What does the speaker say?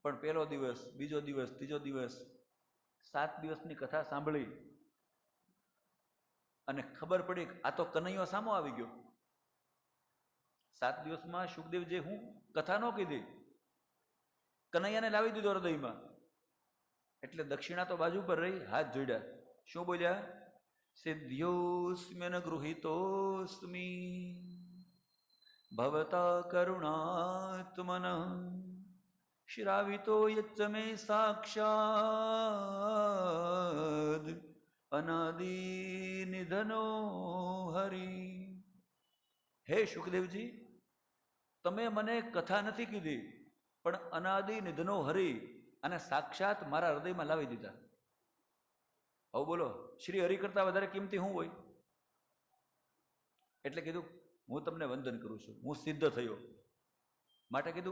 પણ પહેલો દિવસ, બીજો દિવસ, ત્રીજો દિવસ, 7 દિવસની કથા સાંભળી અને ખબર પડી આ તો કનૈયો સામો આવી ગયો. 7 દિવસમાં સુખદેવજી હું કથા ન કીધી, કનૈયાને લાવી દીધો હૃદયમાં. એટલે દક્ષિણા તો બાજુ પર રહી, હાથ જોડ્યા. શું બોલ્યા? સિદ્ધ્યોસ્મ્યન ગૃહિતોસ્મી ભવતા કરુણાત્મન શ્રાવિતો યચ્ચ મે સાક્ષાદ અનાદિ નિધનો હરિ. હે સુખદેવજી, તમે મને કથા નથી કીધી, પણ અનાદિ નિધનો હરિ અને સાક્ષાત મારા હૃદયમાં લાવી દીધા. હવે બોલો, શ્રી હરિ કરતા વધારે કિંમતી શું હોય? એટલે કીધું હું તમને વંદન કરું છું, હું સિદ્ધ થયો. માટે કીધું